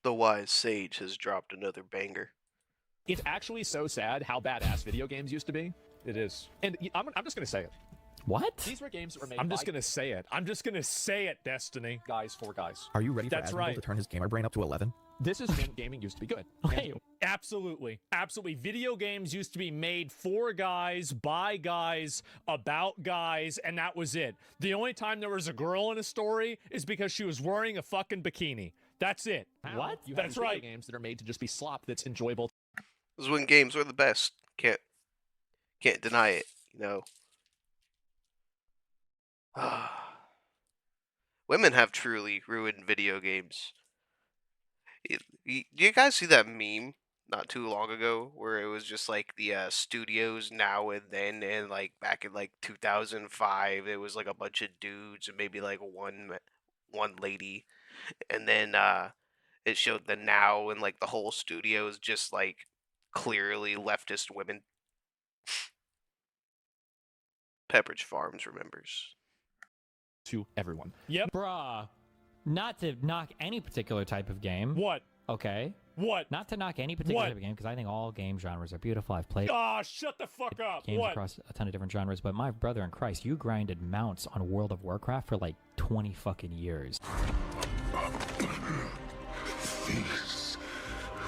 The wise sage has dropped another banger. It's actually so sad how badass video games used to be. It is. And I'm just going to say it. What? These were games that were made I'm just by going to say it. I'm just going to say it, Destiny. guys for guys. Are you ready for That's Asmongold right. to turn his gamer brain up to 11? This is when gaming used to be good. Okay. Absolutely. Absolutely. Video games used to be made for guys, by guys, about guys, and that was it. The only time there was a girl in a story is because she was wearing a fucking bikini. That's it. Now, What? You have That's these video right. games that are made to just be slop that's enjoyable. This is when games were the best. Can't deny it, you know. Women have truly ruined video games. Do you guys see that meme not too long ago where it was just like the studios now and then, and like back in like 2005 it was like a bunch of dudes and maybe like one lady, and then it showed the now, and like the whole studio is just like clearly leftist women. Pepperidge Farms remembers. To everyone. Yep. Bruh. Not to knock any particular type of game. What? Okay. What? Not to knock any particular What? type of game, because I think all game genres are beautiful. I've played Ah, shut the fuck up. games What? across a ton of different genres, but my brother in Christ, you grinded mounts on World of Warcraft for like 20 fucking years. This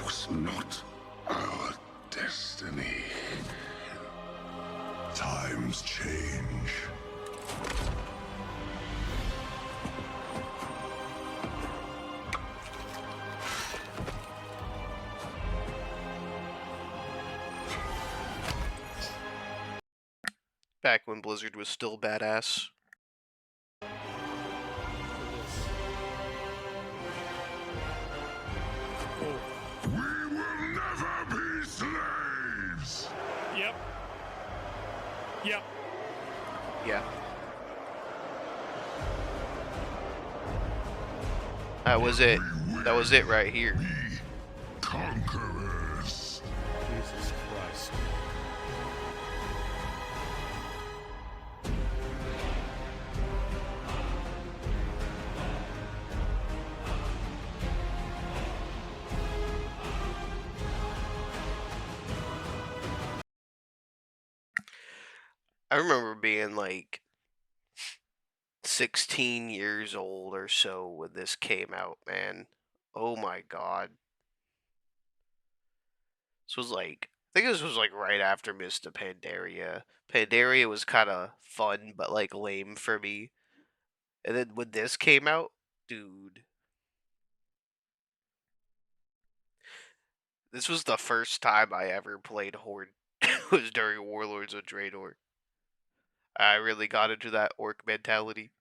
was not our destiny. Times change. Back when Blizzard was still badass. We will never be slaves! Yep. Yep. Yeah. That was it. That was it right here. Conquerors. Jesus Christ. I remember being like 16 years old or so when this came out, man. Oh my god. This was like, I think this was like right after Mr. Pandaria. Pandaria was kind of fun, but like lame for me. And then when this came out, dude. This was the first time I ever played Horde. It was during Warlords of Draenor. I really got into that orc mentality.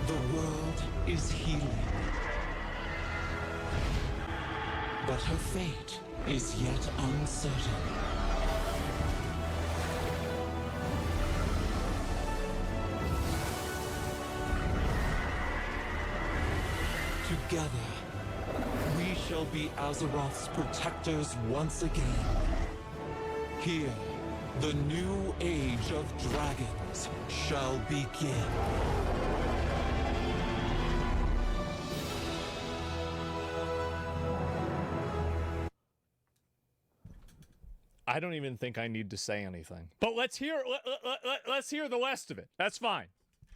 The world is healing, but her fate is yet uncertain. Together, we shall be Azeroth's protectors once again. Here, the new age of dragons shall begin. I don't even think I need to say anything. But let's hear let's hear the rest of it. That's fine.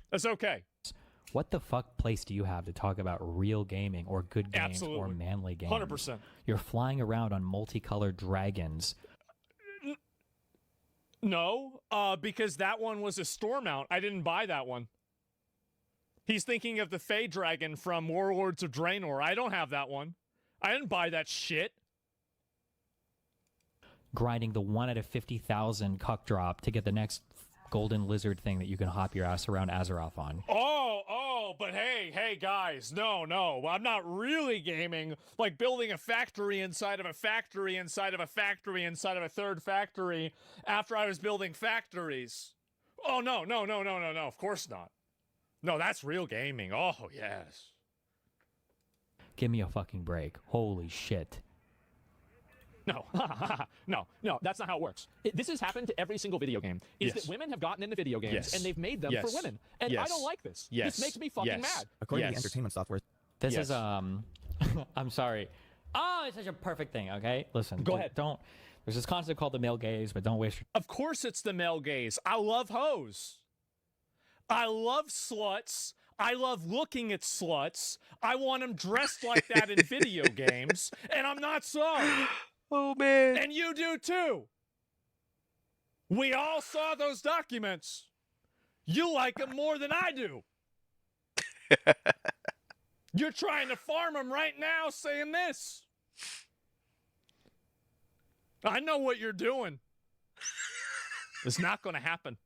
That's okay. What the fuck place do you have to talk about real gaming or good games Absolutely. or manly games? 100%. You're flying around on multicolored dragons. No, because that one was a store mount. I didn't buy that one. He's thinking of the Fey Dragon from Warlords of Draenor. I don't have that one. I didn't buy that shit. Grinding the 1 out of 50,000 cuck drop to get the next golden lizard thing that you can hop your ass around Azeroth on. Oh, but hey, guys, no, I'm not really gaming, like building a factory inside of a factory inside of a factory inside of a third factory after I was building factories. Oh, no, of course not. No, that's real gaming. Oh, yes. give me a fucking break. Holy shit. No, no, that's not how it works. This has happened to every single video game. Is that women have gotten into video games and they've made them for women, and I don't like this. This makes me fucking mad. According to the entertainment software, This is I'm sorry. Oh, it's such a perfect thing. Okay, listen. Go ahead. Don't. There's this concept called the male gaze, but don't waste your Of course, it's the male gaze. I love hoes. I love sluts. I love looking at sluts. I want them dressed like that in video games, and I'm not sorry. Oh man. And you do too. We all saw those documents. You like them more than I do. You're trying to farm them right now saying this. I know what you're doing. It's not going to happen.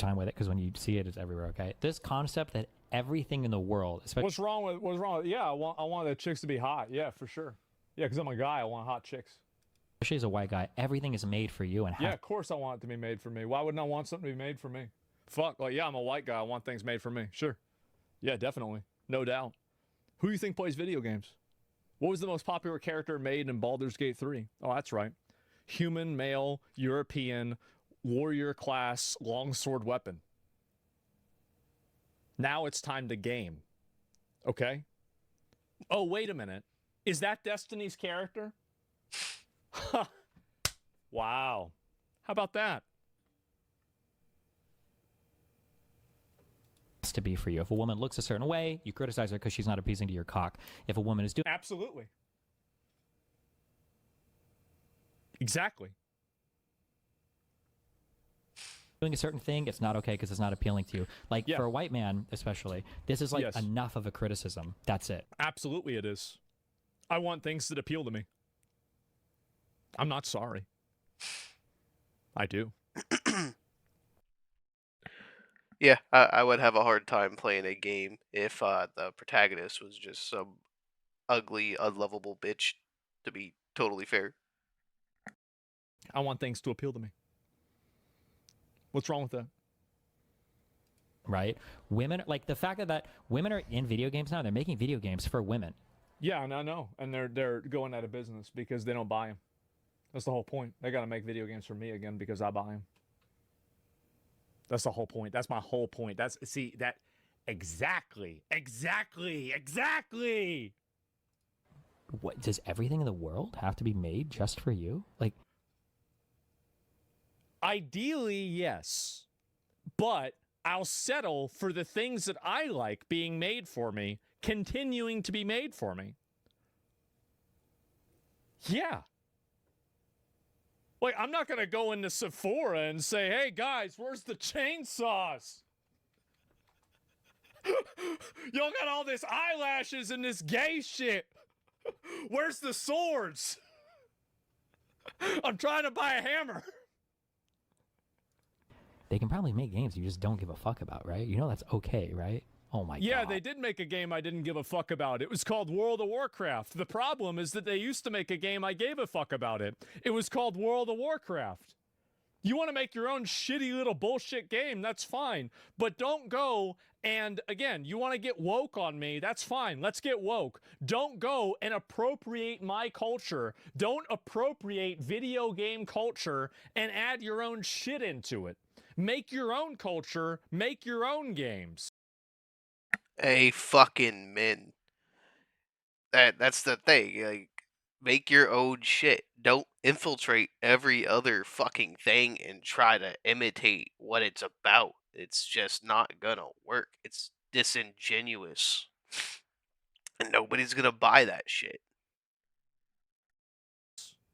time with it, because when you see it, it's everywhere. Okay, this concept that everything in the world, especially What's wrong with? Yeah, I want the chicks to be hot. Yeah, for sure. Yeah, because I'm a guy. I want hot chicks. as a white guy, everything is made for you, and Yeah, of course I want it to be made for me. Why wouldn't I want something to be made for me? Fuck. Well, yeah, I'm a white guy. I want things made for me. Sure. Yeah, definitely. No doubt. Who do you think plays video games? What was the most popular character made in Baldur's Gate 3? Oh, that's right. Human, male, European, warrior class, longsword weapon. Now it's time to game. Okay? Oh, wait a minute. Is that Destiny's character? Wow. How about that? to be for you. If a woman looks a certain way, you criticize her because she's not appeasing to your cock. If a woman is doing Absolutely. Exactly. a certain thing, it's not okay because it's not appealing to you. Like, Yeah. for a white man, especially, this is like Yes. enough of a criticism. That's it. Absolutely it is. I want things that appeal to me. I'm not sorry. I do. Yeah, I would have a hard time playing a game if the protagonist was just some ugly, unlovable bitch, to be totally fair. I want things to appeal to me. What's wrong with that? Right? Women, like the fact that women are in video games now, they're making video games for women. Yeah, and I know. And they're going out of business because they don't buy them. That's the whole point. They got to make video games for me again because I buy them. That's the whole point. That's my whole point. Exactly. What, does everything in the world have to be made just for you? Like, Ideally, yes. But I'll settle for the things that I like being made for me, continuing to be made for me. Yeah. Like, I'm not going to go into Sephora and say, hey, guys, where's the chainsaws? Y'all got all this eyelashes and this gay shit. Where's the swords? I'm trying to buy a hammer. they can probably make games you just don't give a fuck about, right? You know that's okay, right? Oh my god. Yeah, they did make a game I didn't give a fuck about. It was called World of Warcraft. The problem is that they used to make a game I gave a fuck about it. It was called World of Warcraft. You want to make your own shitty little bullshit game, that's fine. But don't go and, again, you want to get woke on me, that's fine. Let's get woke. Don't go and appropriate my culture. Don't appropriate video game culture and add your own shit into it. Make your own culture, make your own games. A fucking min. That's the thing. Like, make your own shit. Don't infiltrate every other fucking thing and try to imitate what it's about. It's just not gonna work. It's disingenuous. And nobody's gonna buy that shit.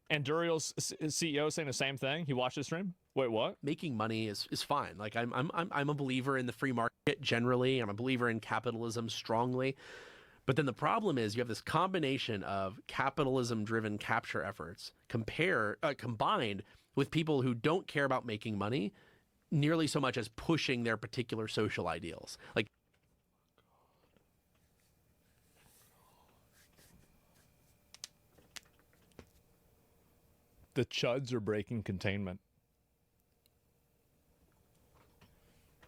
And Duriel's CEO saying the same thing. He watched the stream. Wait, what? Making money is fine. Like I'm a believer in the free market generally. I'm a believer in capitalism strongly. But then the problem is you have this combination of capitalism-driven capture efforts combined with people who don't care about making money nearly so much as pushing their particular social ideals. Like, The chuds are breaking containment.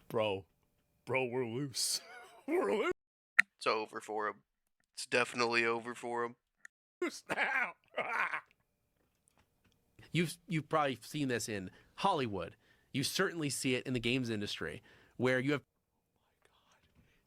Bro, Bro, we're loose. We're It's over for him. It's definitely over for him. loose now. You've probably seen this in Hollywood. You certainly see it in the games industry, where you have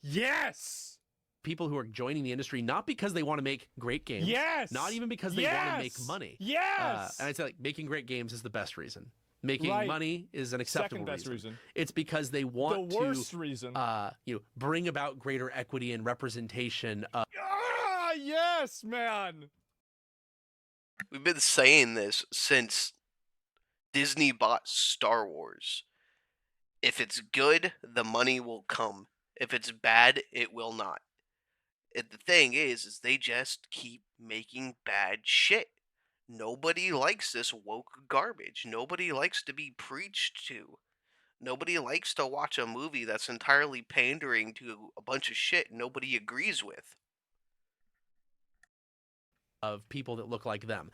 Yes. people who are joining the industry not because they want to make great games, Yes. not even because they want to make money. Yes. And I'd say like making great games is the best reason. Making Right. money is an acceptable Second best reason. It's because they want The worst reason. to bring about greater equity and representation of Ah, yes, man. We've been saying this since Disney bought Star Wars. If it's good, the money will come. If it's bad, it will not. And the thing is they just keep making bad shit. Nobody likes this woke garbage. Nobody likes to be preached to. Nobody likes to watch a movie that's entirely pandering to a bunch of shit nobody agrees with. people that look like them.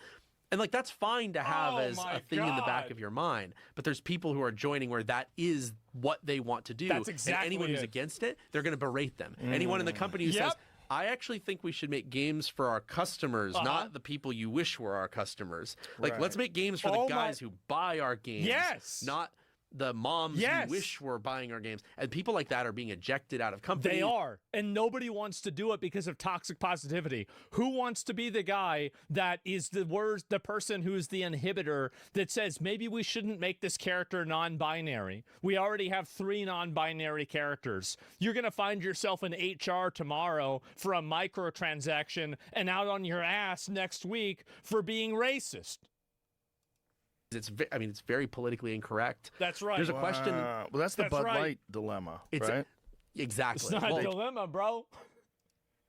And like that's fine to have Oh as my a thing in the back God. of your mind, but there's people who are joining where that is what they want to do. That's and exactly anyone who's it. against it, they're going to berate them. Anyone in the company who says, Yep. I actually think we should make games for our customers, not the people you wish were our customers. Like, let's make games for Oh the my- guys who buy our games, Yes. not the moms Yes. who wish were buying our games. And people like that are being ejected out of companies. They are. And nobody wants to do it because of toxic positivity. Who wants to be the guy that is the person who's the inhibitor that says maybe we shouldn't make this character non-binary? We already have 3 non-binary characters. You're going to find yourself in HR tomorrow for a microtransaction and out on your ass next week for being racist. It's very politically incorrect. That's right. There's a question. Well, that's the That's Bud right. Light dilemma, It's right? Exactly. It's not Well, a dilemma, bro.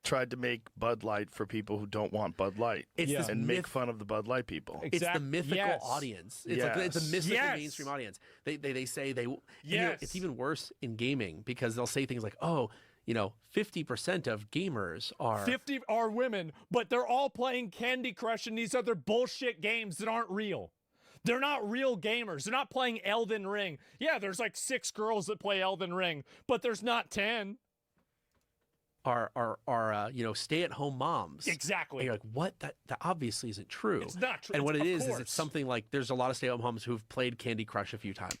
Tried to make Bud Light for people who don't want Bud Light, It's Yeah. this and myth- make fun of the Bud Light people. It's the mythical Yes. audience. It's like it's a Yes. mythical Yes. mainstream audience. They say they. And, Yes. it's even worse in gaming because they'll say things like, "Oh, 50% of gamers are." 50 are women, but they're all playing Candy Crush and these other bullshit games that aren't real. They're not real gamers. They're not playing Elden Ring. Yeah, there's like 6 girls that play Elden Ring, but there's not 10. Are stay-at-home moms. Exactly. And you're like, what? That obviously isn't true. It's not true. And what Of it is course. it's something like there's a lot of stay-at-home moms who've played Candy Crush a few times.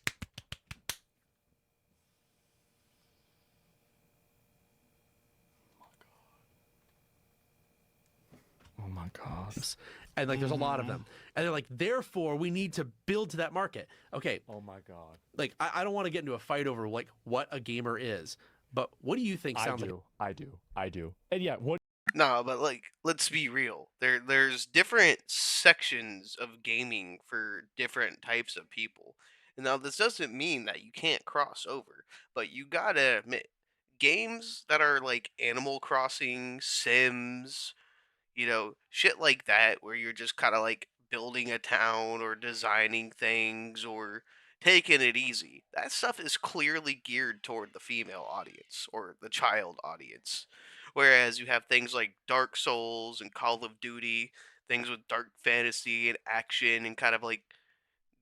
Oh my god! And like there's a lot of them. And they're like, therefore, we need to build to that market. Okay, Oh my god. like I don't want to get into a fight over like what a gamer is, but what do you think I sounds like? do. And yeah, what No, but like, let's be real. There's different sections of gaming for different types of people. And now this doesn't mean that you can't cross over, but you gotta admit, games that are like Animal Crossing, Sims, shit like that, where you're just kind of like building a town or designing things or taking it easy. That stuff is clearly geared toward the female audience or the child audience. Whereas you have things like Dark Souls and Call of Duty, things with dark fantasy and action and kind of like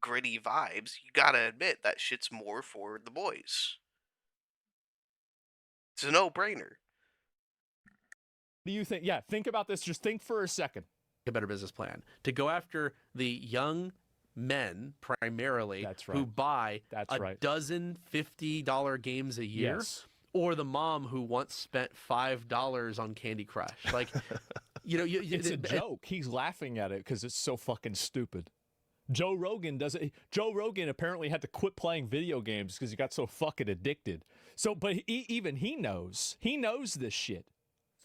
gritty vibes, you gotta admit that shit's more for the boys. It's a no brainer. do you think? Yeah, think about this. Just think for a second. A better business plan to go after the young men primarily That's who right. buy That's a right. dozen $50 games a year. Yes. Or the mom who once spent $5 on Candy Crush. Like, It's a joke. He's laughing at it because it's so fucking stupid. Joe Rogan does it. Joe Rogan apparently had to quit playing video games because he got so fucking addicted. So, but even he knows. He knows this shit.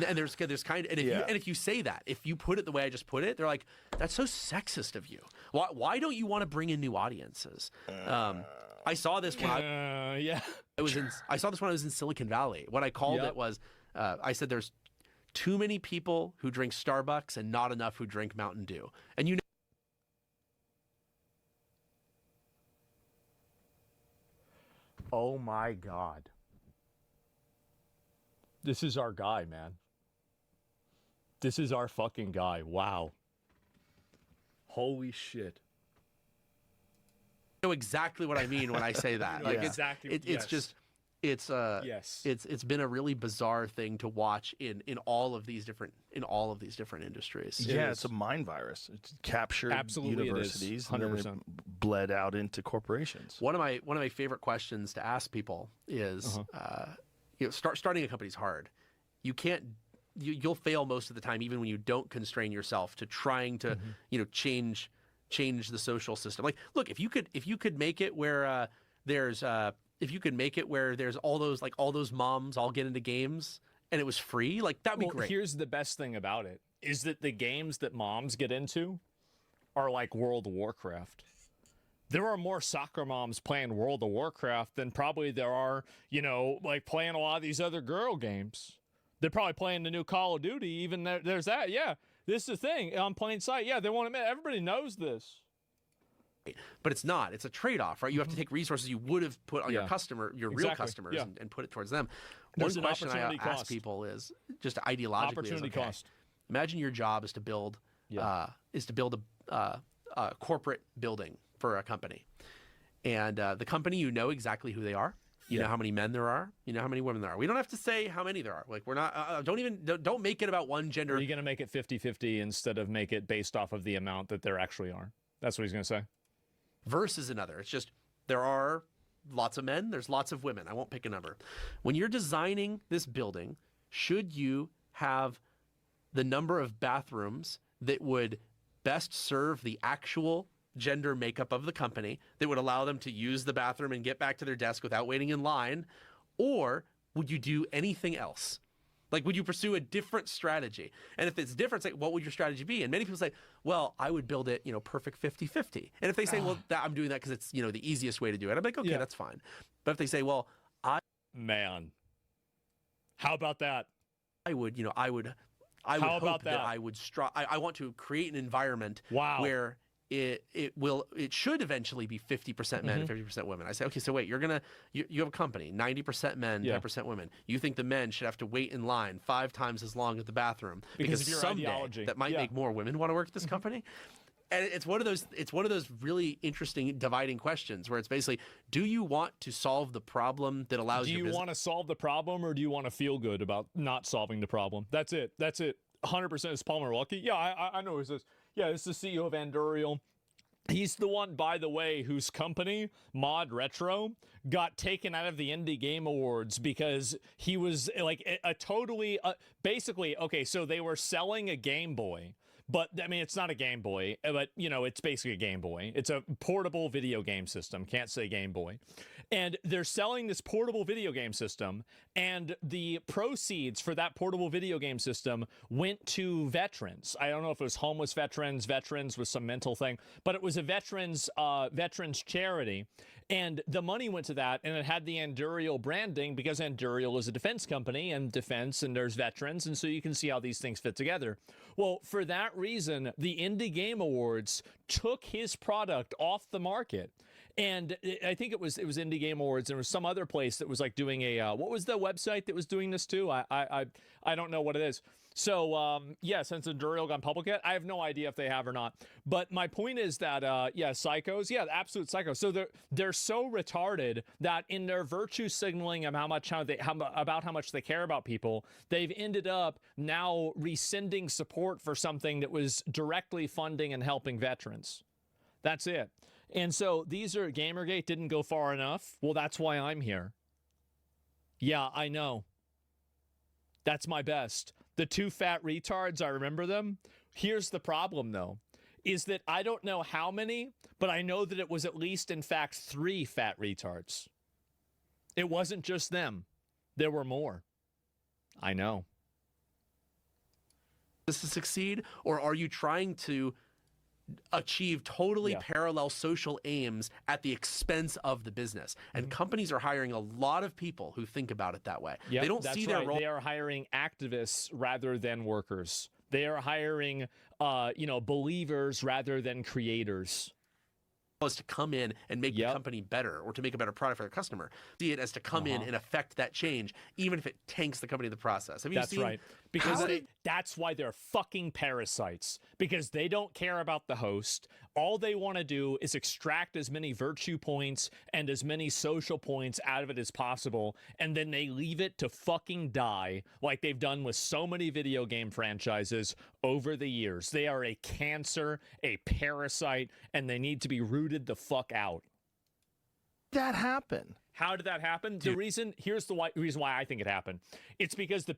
And there's kind of, and if you say that, if you put it the way I just put it, they're like, that's so sexist of you. Why don't you want to bring in new audiences? I saw this when I saw this when I was in Silicon Valley. What I called it was, I said there's too many people who drink Starbucks and not enough who drink Mountain Dew. And Oh my God. This is our guy, man. This is our fucking guy. Wow. Holy shit. know exactly what I mean when I say that. Like Exactly, it's yes. just Yes. it's been a really bizarre thing to watch in all of these different industries. Yeah, it's a mind virus. It's captured Absolutely universities, it is. 100%. and then it bled out into corporations. One of my favorite questions to ask people is, starting a company is hard. You'll fail most of the time, even when you don't constrain yourself to trying to change the social system. Like, look, if you could make it where there's all those moms all get into games and it was free, like that'd be great. Here's the best thing about it is that the games that moms get into are like World of Warcraft. There are more soccer moms playing World of Warcraft than probably there are, like playing a lot of these other girl games. They're probably playing the new Call of Duty. Even there's that. Yeah, this is the thing on plain sight. Yeah, they won't admit. Everybody knows this. But it's not. It's a trade-off, right? You have to take resources you would have put on your real customers, and put it towards them. There's One question I ask people is just ideologically. Opportunity cost. Imagine your job is to build a corporate building for a company, and the company, exactly who they are. You know how many men there are. You know how many women there are. We don't have to say how many there are. Like, we're not. Don't make it about one gender. Are you going to make it 50-50 instead of make it based off of the amount that there actually are? That's what he's going to say. Versus another. It's just there are lots of men, there's lots of women. I won't pick a number. When you're designing this building, should you have the number of bathrooms that would best serve the actual gender makeup of the company, that would allow them to use the bathroom and get back to their desk without waiting in line? Or would you do anything else? Like, would you pursue a different strategy? And if it's different, it's like, what would your strategy be? And many people say, well, I would build it, perfect 50-50. And if they say, well, I'm doing that because it's, the easiest way to do it, I'm like, okay, that's fine. But if they say, well, Man, how about that? I would hope that I would I want to create an environment where it should eventually be 50% men and 50% women. I say, okay, so wait, you have a company, 90% men, 10% women. You think the men should have to wait in line 5 times as long at the bathroom because of your someday ideology. that might make more women want to work at this company? And it's one of those really interesting dividing questions where it's basically, do you want to solve the problem that allows you? Do you want to solve the problem, or do you want to feel good about not solving the problem? That's it. 100% is Palmer Lucky. Yeah, I know who this is. Yeah, this is the CEO of Andurial. He's the one, by the way, whose company, Mod Retro, got taken out of the Indie Game Awards because he was like basically, okay, so they were selling a Game Boy. But, I mean, it's not a Game Boy, but, it's basically a Game Boy. It's a portable video game system. Can't say Game Boy. And they're selling this portable video game system, and the proceeds for that portable video game system went to veterans. I don't know if it was homeless veterans with some mental thing, but it was a veterans charity. And the money went to that, and it had the Andurial branding because Andurial is a defense company, and there's veterans, and so you can see how these things fit together. Well, for that reason, the Indie Game Awards took his product off the market. And I think it was Indie Game Awards. There was some other place that was like doing what was the website that was doing this too? I don't know what it is. So, since Andurial gone public yet, I have no idea if they have or not. But my point is that, psychos, absolute psychos. So they're so retarded that in their virtue signaling of how much they care about people, they've ended up now rescinding support for something that was directly funding and helping veterans. That's it. And so these are Gamergate didn't go far enough. Well, that's why I'm here. Yeah, I know. That's my best. The 2 fat retards, I remember them. Here's the problem, though, is that I don't know how many, but I know that it was at least, in fact, 3 fat retards. It wasn't just them. There were more. I know. This to succeed, or are you trying to achieve totally parallel social aims at the expense of the business? And companies are hiring a lot of people who think about it that way. Yep, they don't see their role. They are hiring activists rather than workers. They are hiring, believers rather than creators. is to come in and make the company better or to make a better product for their customer. See it as to come in and affect that change, even if it tanks the company in the process. Have you That's seen? right. Because that's why they're fucking parasites. Because they don't care about the host. All they want to do is extract as many virtue points and as many social points out of it as possible, and then they leave it to fucking die, like they've done with so many video game franchises over the years. They are a cancer, a parasite, and they need to be rooted the fuck out. That happened. How did that happen? The reason, here's the reason why I think it happened. It's because the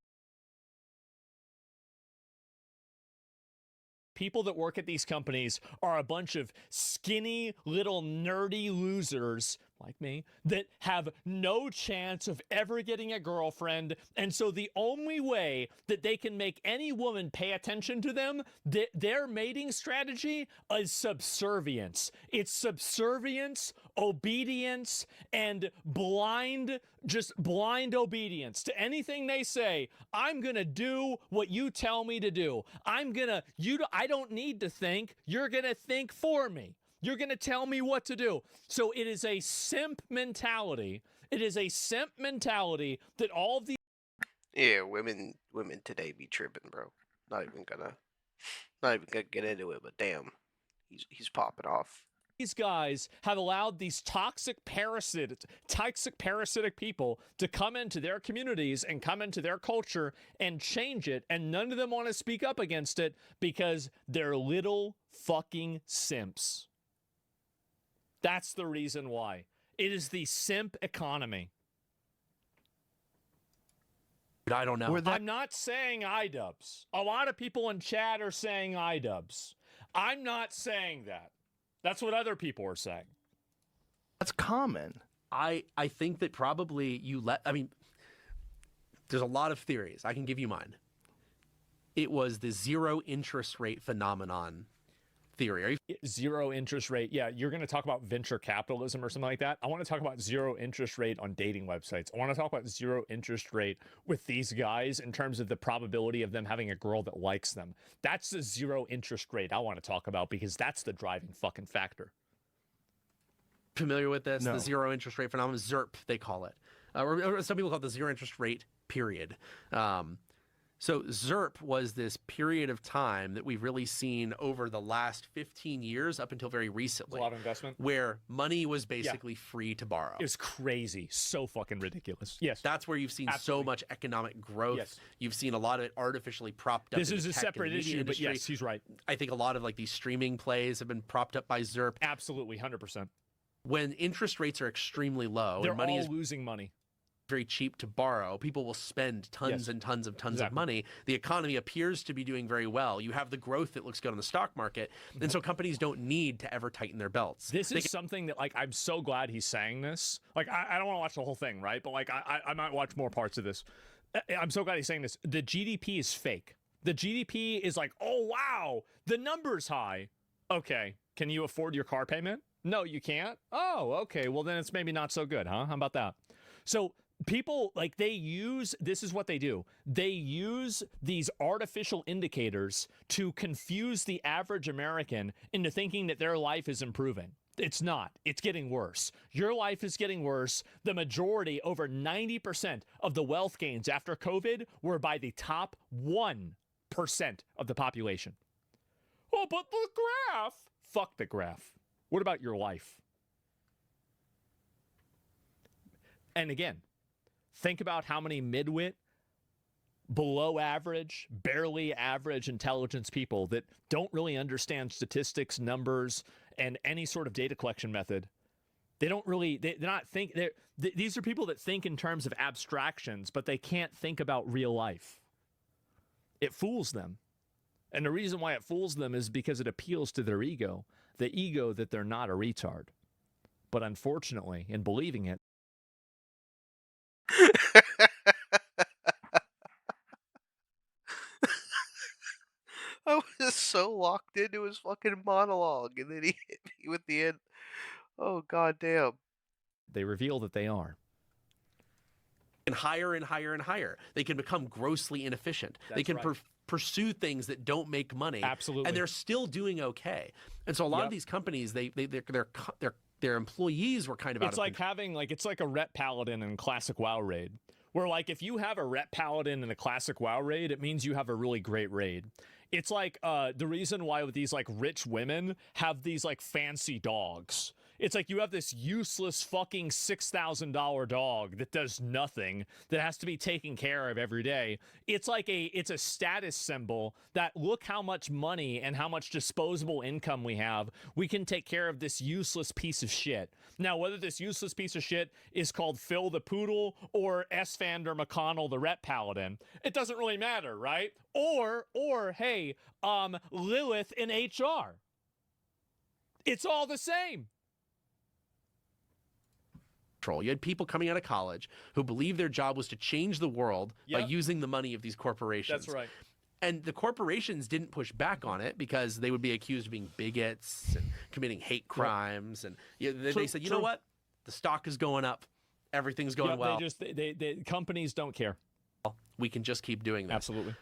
people that work at these companies are a bunch of skinny little nerdy losers like me that have no chance of ever getting a girlfriend, and so the only way that they can make any woman pay attention to them, their mating strategy is subservience. It's subservience, obedience, and blind obedience to anything they say. I'm gonna do what you tell me to do. I don't need to think. You're gonna think for me. You're going to tell me what to do. So it is a simp mentality. It is a simp mentality that all of these... Yeah, women today be tripping, bro. Not even gonna get into it, but damn, he's popping off. These guys have allowed these toxic parasitic people to come into their communities and come into their culture and change it, and none of them want to speak up against it because they're little fucking simps. That's the reason why. It is the simp economy. I don't know. I'm not saying iDubbbz. A lot of people in chat are saying iDubbbz. I'm not saying that. That's what other people are saying. That's common. I think that probably there's a lot of theories. I can give you mine. It was the zero interest rate phenomenon theory. Zero interest rate. Yeah, you're going to talk about venture capitalism or something like that. I want to talk about zero interest rate on dating websites. I want to talk about zero interest rate with these guys in terms of the probability of them having a girl that likes them. That's the zero interest rate I want to talk about because that's the driving fucking factor. Familiar with this? No. The zero interest rate phenomenon, ZIRP, they call it. Or some people call it the zero interest rate period. So ZIRP was this period of time that we've really seen over the last 15 years up until very recently. A lot of investment. Where money was basically free to borrow. It was crazy. So fucking ridiculous. Yes. That's where you've seen so much economic growth. Yes. You've seen a lot of it artificially propped up. This is a separate issue, but yes, he's right. I think a lot of like these streaming plays have been propped up by ZIRP. Absolutely, 100%. When interest rates are extremely low, they're and money all is losing money. Very cheap to borrow. People will spend tons and tons of money. The economy appears to be doing very well. You have the growth that looks good on the stock market, and so companies don't need to ever tighten their belts. This is something that, like, I'm so glad he's saying this. Like, I don't want to watch the whole thing, right? But like, I might watch more parts of this. I'm so glad he's saying this. The GDP is fake. The GDP is like, oh wow, the number's high. Okay, can you afford your car payment? No, you can't. Oh, okay. Well, then it's maybe not so good, huh? How about that? So people, like, this is what they do. They use these artificial indicators to confuse the average American into thinking that their life is improving. It's not. It's getting worse. Your life is getting worse. The majority, over 90% of the wealth gains after COVID were by the top 1% of the population. Oh, but the graph. Fuck the graph. What about your life? And again, think about how many midwit, below average, barely average intelligence people that don't really understand statistics, numbers, and any sort of data collection method. They don't really, they're not think, these are people that think in terms of abstractions, but they can't think about real life. It fools them. And the reason why it fools them is because it appeals to their ego, the ego that they're not a retard. But unfortunately, in believing it, I was so locked into his fucking monologue, and then he hit me with the end. Oh, goddamn. they reveal that they are. And higher and higher and higher. They can become grossly inefficient. That's they can right. pursue things that don't make money. Absolutely. And they're still doing okay. And so a lot of these companies, their employees were kind of out It's of like having it's like a rep paladin in classic WoW raid. Where like if you have a rep paladin in a classic WoW raid, it means you have a really great raid. It's like the reason why with these like rich women have these like fancy dogs. It's like you have this useless fucking $6,000 dog that does nothing, that has to be taken care of every day. It's like it's a status symbol that look how much money and how much disposable income we have. We can take care of this useless piece of shit. Now, whether this useless piece of shit is called Phil the Poodle or Esfander McConnell the Rep Paladin, it doesn't really matter, right? Or hey, Lilith in HR. It's all the same. You had people coming out of college who believed their job was to change the world by using the money of these corporations. That's right. And the corporations didn't push back on it because they would be accused of being bigots and committing hate crimes. And they said, you know what? The stock is going up. Everything's going well. They companies don't care. We can just keep doing this. Absolutely.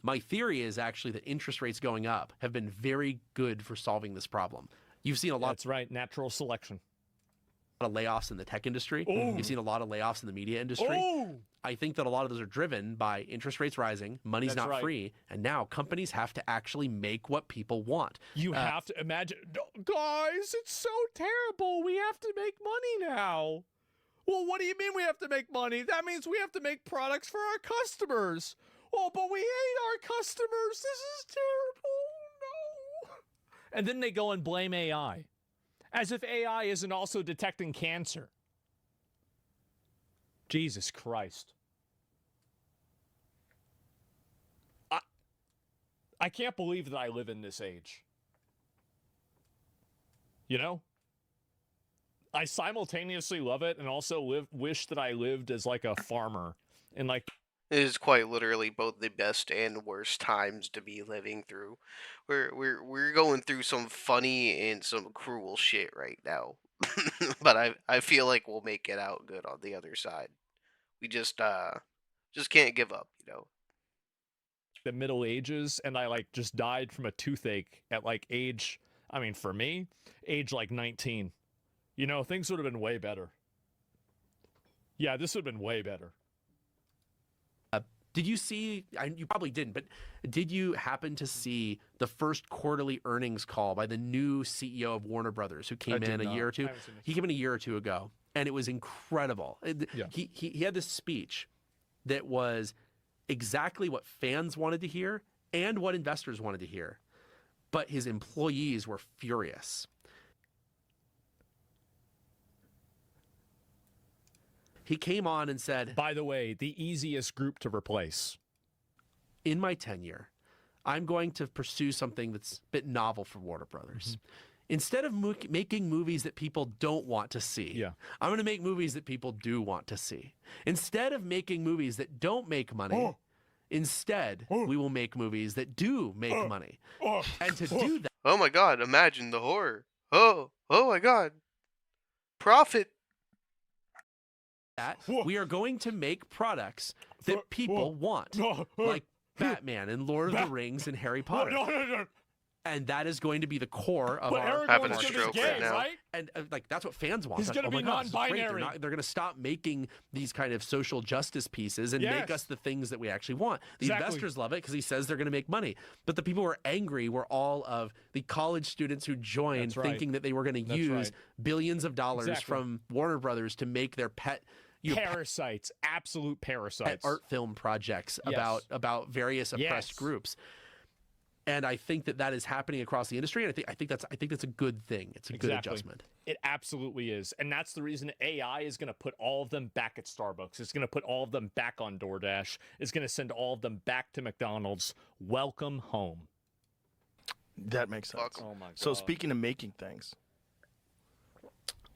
My theory is actually that interest rates going up have been very good for solving this problem. You've seen a lot. That's right. Natural selection. Of layoffs in the tech industry. Ooh. You've seen a lot of layoffs in the media industry. Ooh. I think that a lot of those are driven by interest rates rising, money's That's not right. free, and now companies have to actually make what people want. You have to imagine, guys, it's so terrible. We have to make money now. Well, what do you mean we have to make money? That means we have to make products for our customers. Oh, but we hate our customers. This is terrible. No. And then they go and blame AI. As if AI isn't also detecting cancer. Jesus Christ. I can't believe that I live in this age. You know? I simultaneously love it and also wish that I lived as like a farmer and like It is quite literally both the best and worst times to be living through. We're going through some funny and some cruel shit right now. But I feel like we'll make it out good on the other side. We just can't give up, you know. the Middle Ages and I like just died from a toothache at like age, I mean for me, age like 19. You know, things would have been way better. Yeah, this would have been way better. Did you see, you probably didn't, but did you happen to see the first quarterly earnings call by the new CEO of Warner Brothers who came in a year or two? He came in a year or two ago, and it was incredible. Yeah. He had this speech that was exactly what fans wanted to hear and what investors wanted to hear, but his employees were furious. He came on and said, By the way, the easiest group to replace. in my tenure, I'm going to pursue something that's a bit novel for Warner Brothers. Mm-hmm. Instead of making movies that people don't want to see, I'm going to make movies that people do want to see. Instead of making movies that don't make money, instead, we will make movies that do make money. And to do that... Oh my god, imagine the horror. Oh my god. Profit. We are going to make products that people want, like Batman and Lord of the Rings and Harry Potter. And that is going to be the core of our having a stroke right now. Right? And like that's what fans want. He's going to be non-binary. They're going to stop making these kind of social justice pieces and make us the things that we actually want. The investors love it because he says they're going to make money. But the people who are angry were all of the college students who joined thinking that they were going to use billions of dollars from Warner Brothers to make their pet parasites, absolute parasites, art film projects about various oppressed groups. And I think that is happening across the industry, and I think that's a good thing. It's a good adjustment. It absolutely is, and that's the reason AI is going to put all of them back at Starbucks. It's going to put all of them back on DoorDash. It's going to send all of them back to McDonald's. Welcome home. That makes sense. Oh my god. So speaking of making things.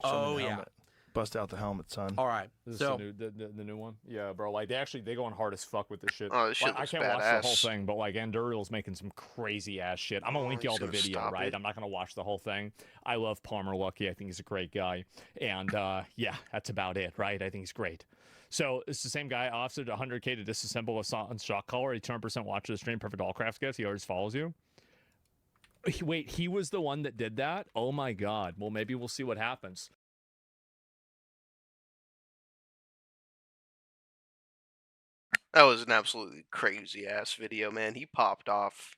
Oh yeah. Bust out the helmet, son. All right. This is So the new one. Yeah, bro. Like they going hard as fuck with this shit. Oh, this shit Like, I looks can't watch the whole badass. thing, but like Anduriel's making some crazy ass shit. I'm gonna Oh, link he's y'all the gonna video, stop right? it. I'm not gonna watch the whole thing. I love Palmer Luckey. I think he's a great guy. And yeah, that's about it, right? I think he's great. So it's the same guy offered 100K to disassemble a shock collar. He 200% watches the stream. Perfect all crafts gifts. He always follows you. Wait, he was the one that did that? Oh my god. Well, maybe we'll see what happens. That was an absolutely crazy ass video, man. He popped off.